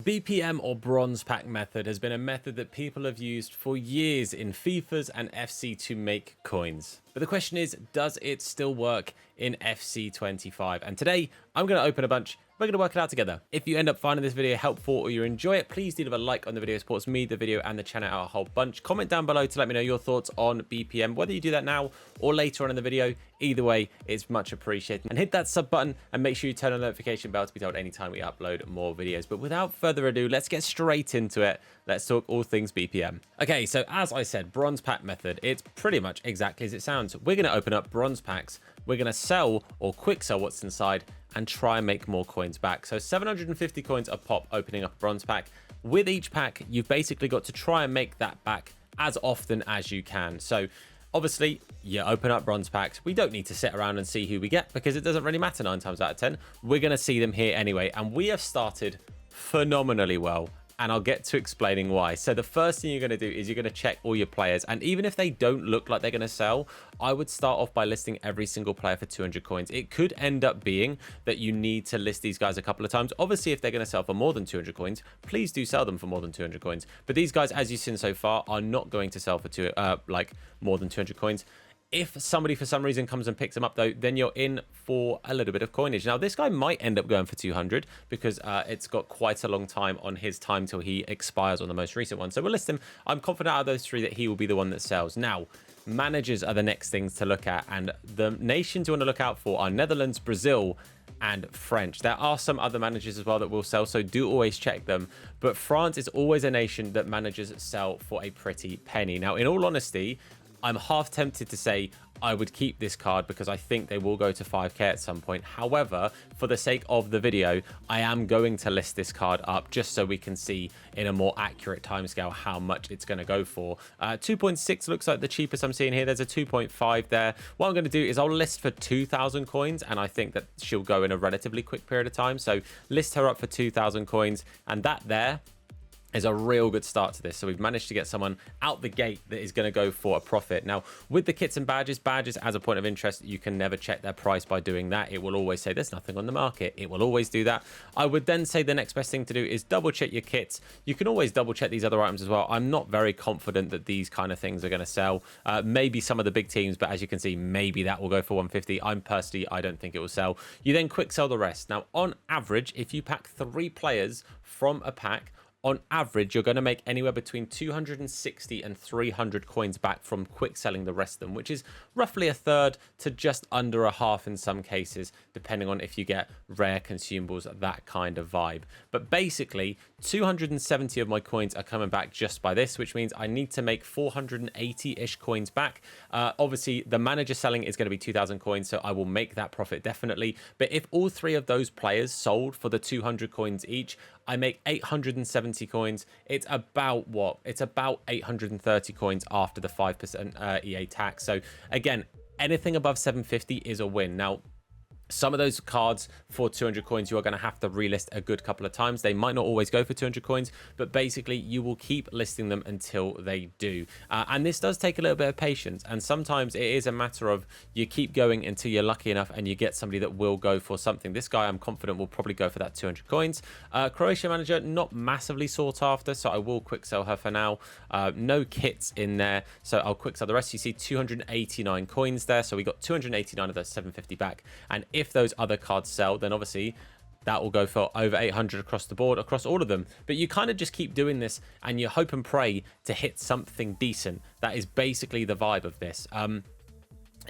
BPM or bronze pack method has been a method that people have used for years in FIFAs and FC to make coins. But the question is, does it still work in FC25? And today I'm going to open a bunch. We're going to work it out together. If you end up finding this video helpful or you enjoy it, please do leave a like on the video. It supports me, the video, and the channel out a whole bunch. Comment down below to let me know your thoughts on BPM, whether you do that now or later on in the video. Either way, it's much appreciated. And hit that sub button and make sure you turn on the notification bell to be told anytime we upload more videos. But without further ado, let's get straight into it. Let's talk all things BPM. Okay, so as I said, bronze pack method, it's pretty much exactly as it sounds. We're going to open up bronze packs. We're going to sell or quick sell what's inside and try and make more coins back. So 750 coins a pop opening up a bronze pack. With each pack, you've basically got to try and make that back as often as you can. So obviously, you open up bronze packs. We don't need to sit around and see who we get because it doesn't really matter 9 times out of 10. We're going to see them here anyway. And we have started phenomenally well. And I'll get to explaining why. So the first thing you're going to do is you're going to check all your players. And even if they don't look like they're going to sell, I would start off by listing every single player for 200 coins. It could end up being that you need to list these guys a couple of times. Obviously, if they're going to sell for more than 200 coins, please do sell them for more than 200 coins. But these guys, as you've seen so far, are not going to sell for more than 200 coins. If somebody for some reason comes and picks them up though, then you're in for a little bit of coinage. Now this guy might end up going for 200 because it's got quite a long time on his time till he expires on the most recent one. So we'll list him. I'm confident out of those 3 that he will be the one that sells. Now, managers are the next things to look at, and the nations you want to look out for are Netherlands, Brazil, and French. There are some other managers as well that will sell, so do always check them. But France is always a nation that managers sell for a pretty penny. Now, in all honesty, I'm half tempted to say I would keep this card because I think they will go to 5k at some point. However, for the sake of the video, I am going to list this card up just so we can see in a more accurate timescale how much it's going to go for. 2.6 looks like the cheapest I'm seeing here. There's a 2.5 there. What I'm going to do is I'll list for 2,000 coins, and I think that she'll go in a relatively quick period of time. So list her up for 2,000 coins, and that there is a real good start to this. So we've managed to get someone out the gate that is going to go for a profit. Now, with the kits and badges as a point of interest, you can never check their price by doing that. It will always say there's nothing on the market. It will always do that. I would then say the next best thing to do is double check your kits. You can always double check these other items as well. I'm not very confident that these kind of things are going to sell. Maybe some of the big teams, but as you can see, maybe that will go for 150. I don't think it will sell. You then quick sell the rest. Now, on average, if you pack 3 players from a pack, on average, you're going to make anywhere between 260 and 300 coins back from quick selling the rest of them, which is roughly a third to just under a half in some cases, depending on if you get rare consumables, that kind of vibe. But basically, 270 of my coins are coming back just by this, which means I need to make 480-ish coins back. Obviously, the manager selling is going to be 2,000 coins, so I will make that profit definitely. But if all 3 of those players sold for the 200 coins each, I make 870 coins. It's about what? It's about 830 coins after the 5% EA tax. So again, anything above 750 is a win. Now, some of those cards for 200 coins, you are going to have to relist a good couple of times. They might not always go for 200 coins, but basically you will keep listing them until they do. And this does take a little bit of patience. And sometimes it is a matter of you keep going until you're lucky enough and you get somebody that will go for something. This guy, I'm confident, will probably go for that 200 coins. Croatia manager, not massively sought after, so I will quick sell her for now. No kits in there, so I'll quick sell the rest. You see 289 coins there, so we got 289 of those 750 back. And if those other cards sell, then obviously that will go for over 800 across the board, across all of them. But you kind of just keep doing this and you hope and pray to hit something decent. That is basically the vibe of this.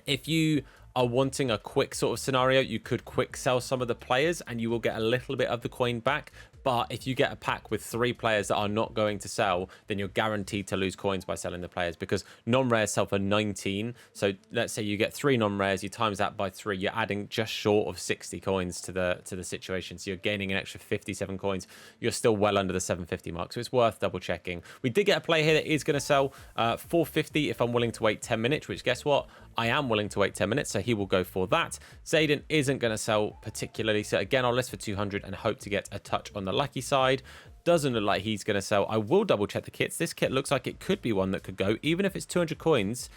If you are wanting a quick sort of scenario, you could quick sell some of the players and you will get a little bit of the coin back. But if you get a pack with 3 players that are not going to sell, then you're guaranteed to lose coins by selling the players, because non-rares sell for 19. So let's say you get 3 non-rares, you times that by 3, you're adding just short of 60 coins to the situation. So you're gaining an extra 57 coins. You're still well under the 750 mark. So it's worth double checking. We did get a player here that is going to sell 450 if I'm willing to wait 10 minutes, which guess what? I am willing to wait 10 minutes, so he will go for that. Zayden isn't going to sell particularly. So again, I'll list for 200 and hope to get a touch on the lucky side. Doesn't look like he's going to sell. I will double check the kits. This kit looks like it could be one that could go, even if it's 200 coins.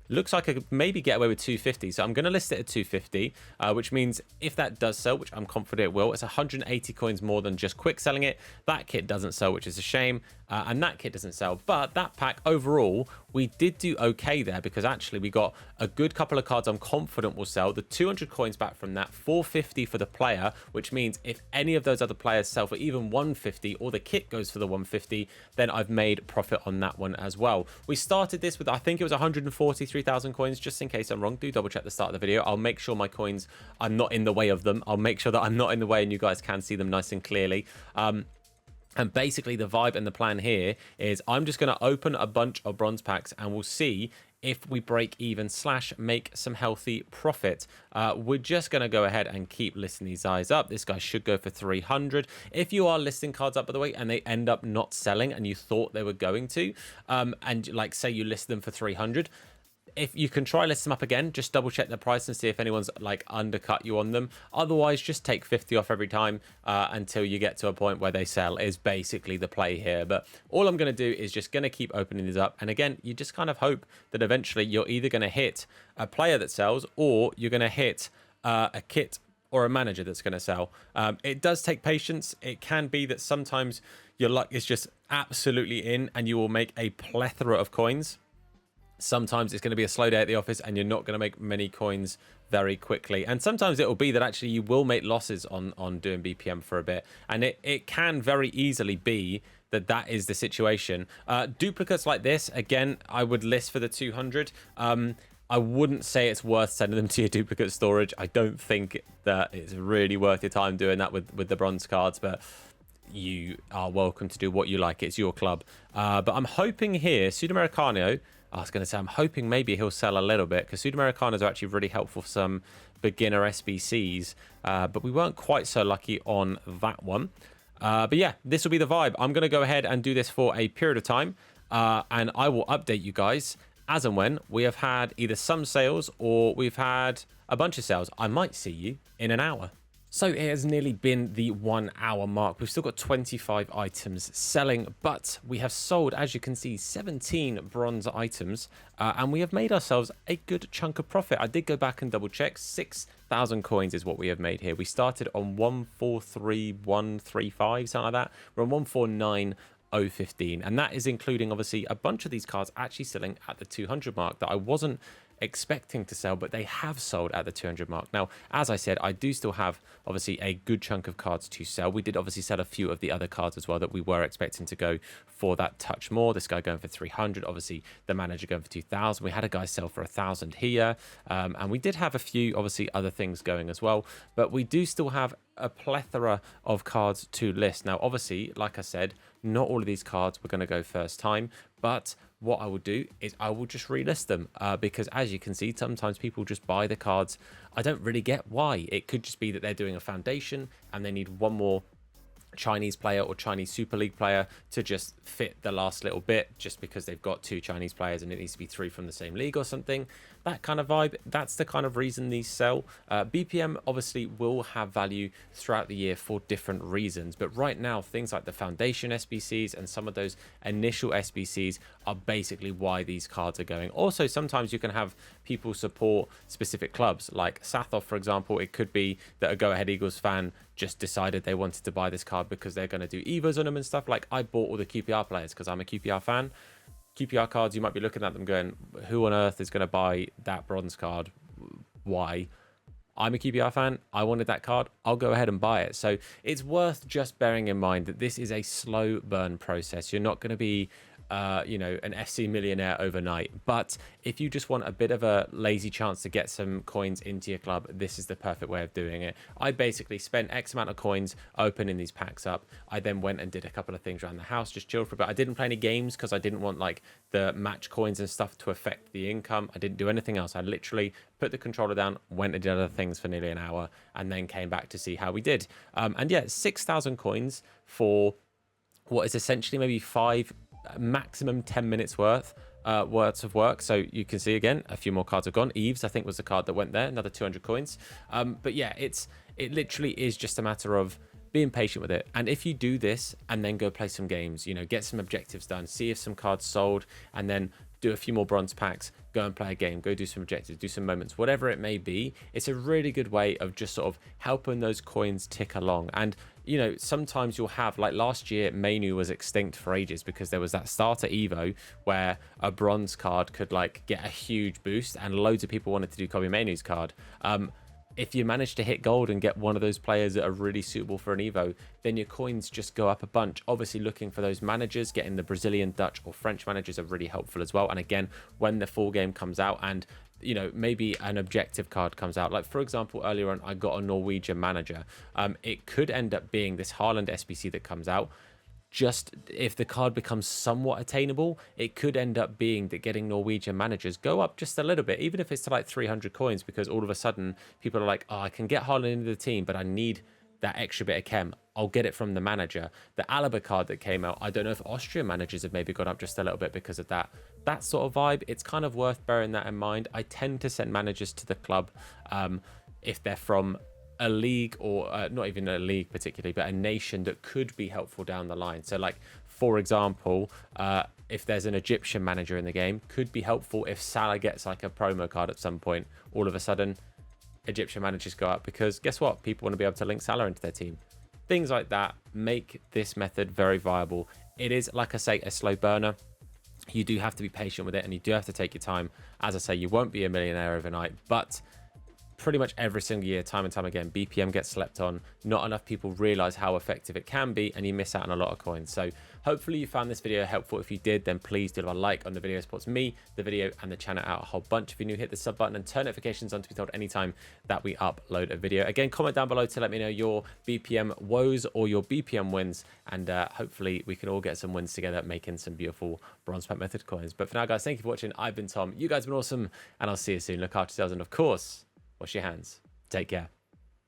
looks like I could maybe get away with 250. So I'm going to list it at 250, which means if that does sell, which I'm confident it will, it's 180 coins more than just quick selling it. That kit doesn't sell, which is a shame. And that kit doesn't sell. But that pack overall, we did do okay there because actually we got a good couple of cards I'm confident will sell. The 200 coins back from that, 450 for the player, which means if any of those other players sell for even 150 or the kit goes for the 150, then I've made profit on that one as well. We started this with, I think it was 143,000 coins, just in case I'm wrong. Do double check the start of the video. I'll make sure my coins, I'm not in the way of them. I'll make sure that I'm not in the way and you guys can see them nice and clearly. And basically the vibe and the plan here is I'm just going to open a bunch of bronze packs and we'll see if we break even / make some healthy profit. We're just going to go ahead and keep listing these guys up. This guy should go for 300. If you are listing cards up, by the way, and they end up not selling and you thought they were going to, and like say you list them for 300, if you can try list them up again, just double check the price and see if anyone's like undercut you on them. Otherwise, just take 50 off every time until you get to a point where they sell is basically the play here. But all I'm going to do is just going to keep opening these up. And again, you just kind of hope that eventually you're either going to hit a player that sells or you're going to hit a kit or a manager that's going to sell. It does take patience. It can be that sometimes your luck is just absolutely in and you will make a plethora of coins. Sometimes it's going to be a slow day at the office and you're not going to make many coins very quickly. And sometimes it will be that actually you will make losses on doing BPM for a bit. And it can very easily be that is the situation. Duplicates like this, again, I would list for the 200. I wouldn't say it's worth sending them to your duplicate storage. I don't think that it's really worth your time doing that with the bronze cards, but you are welcome to do what you like. It's your club. But I'm hoping here, Sudamericano, I was going to say, I'm hoping maybe he'll sell a little bit because Sudamericanos are actually really helpful for some beginner SBCs, but we weren't quite so lucky on that one. But yeah, this will be the vibe. I'm going to go ahead and do this for a period of time, and I will update you guys as and when we have had either some sales or we've had a bunch of sales. I might see you in an hour. So it has nearly been the 1 hour mark. We've still got 25 items selling, but we have sold, as you can see, 17 bronze items, and we have made ourselves a good chunk of profit. I did go back and double check. 6,000 coins is what we have made here. We started on 143,135, something like that. We're on 149,015, and that is including, obviously, a bunch of these cards actually selling at the 200 mark that I wasn't expecting to sell, but they have sold at the 200 mark. Now, as I said, I do still have obviously a good chunk of cards to sell. We did obviously sell a few of the other cards as well that we were expecting to go for that touch more. This guy going for 300, obviously the manager going for 2,000. We had a guy sell for 1,000 here, and we did have a few obviously other things going as well, but we do still have a plethora of cards to list. Now, obviously, like I said, not all of these cards were going to go first time, but what I will do is I will just relist them because, as you can see, sometimes people just buy the cards. I don't really get why. It could just be that they're doing a foundation and they need one more Chinese player or Chinese Super League player to just fit the last little bit, just because they've got 2 Chinese players and it needs to be 3 from the same league or something. That kind of vibe, that's the kind of reason these sell. BPM obviously will have value throughout the year for different reasons, but right now things like the foundation SBCs and some of those initial SBCs are basically why these cards are going. Also, sometimes you can have people support specific clubs, like Sathov, for example. It could be that a Go Ahead Eagles fan just decided they wanted to buy this card because they're going to do EVOs on them and stuff. Like, I bought all the QPR players because I'm a QPR fan. QPR cards, you might be looking at them going, who on earth is going to buy that bronze card? Why? I'm a QPR fan. I wanted that card. I'll go ahead and buy it. So it's worth just bearing in mind that this is a slow burn process. You're not going to be an FC millionaire overnight, but if you just want a bit of a lazy chance to get some coins into your club, this is the perfect way of doing it. I basically spent X amount of coins opening these packs up. I then went and did a couple of things around the house, just chilled for a bit. I didn't play any games because I didn't want like the match coins and stuff to affect the income. I didn't do anything else. I literally put the controller down, went and did other things for nearly an hour, and then came back to see how we did. And yeah, 6,000 coins for what is essentially maybe 5 maximum 10 minutes worth of work. So you can see again a few more cards have gone. Eves, I think, was the card that went there, another 200 coins. But yeah, it literally is just a matter of being patient with it. And if you do this and then go play some games, get some objectives done, see if some cards sold, and then do a few more bronze packs, go and play a game, go do some objectives, do some moments, whatever it may be. It's a really good way of just sort of helping those coins tick along. And you know, sometimes you'll have, like last year, Mainu was extinct for ages because there was that starter Evo where a bronze card could like get a huge boost and loads of people wanted to do Kobe Mainu's card. If you manage to hit gold and get one of those players that are really suitable for an Evo, then your coins just go up a bunch. Obviously, looking for those managers, getting the Brazilian, Dutch, or French managers are really helpful as well. And again, when the full game comes out and, you know, maybe an objective card comes out. Like, for example, earlier on, I got a Norwegian manager. It could end up being this Haaland SBC that comes out. Just if the card becomes somewhat attainable, it could end up being that getting Norwegian managers go up just a little bit, even if it's to like 300 coins, because all of a sudden people are like, oh, I can get Haaland into the team, but I need that extra bit of chem. I'll get it from the manager. The Alaba card that came out, I don't know if Austrian managers have maybe gone up just a little bit because of that. That sort of vibe, it's kind of worth bearing that in mind. I tend to send managers to the club if they're from a league or not even a league particularly, but a nation that could be helpful down the line. So like, for example, if there's an Egyptian manager in the game, could be helpful if Salah gets like a promo card at some point. All of a sudden, Egyptian managers go up because guess what? People want to be able to link Salah into their team. Things like that make this method very viable. It is, like I say, a slow burner. You do have to be patient with it and you do have to take your time. As I say, you won't be a millionaire overnight, but pretty much every single year, time and time again, BPM gets slept on. Not enough people realize how effective it can be, and you miss out on a lot of coins. So hopefully you found this video helpful. If you did, then please do a like on the video. It supports me, the video, and the channel out a whole bunch. If you're new, hit the sub button and turn notifications on to be told anytime that we upload a video. Again, comment down below to let me know your BPM woes or your BPM wins, and hopefully we can all get some wins together, making some beautiful bronze pack method coins. But for now, guys, thank you for watching. I've been Tom. You guys have been awesome, and I'll see you soon. Look after yourselves, and of course, wash your hands. Take care.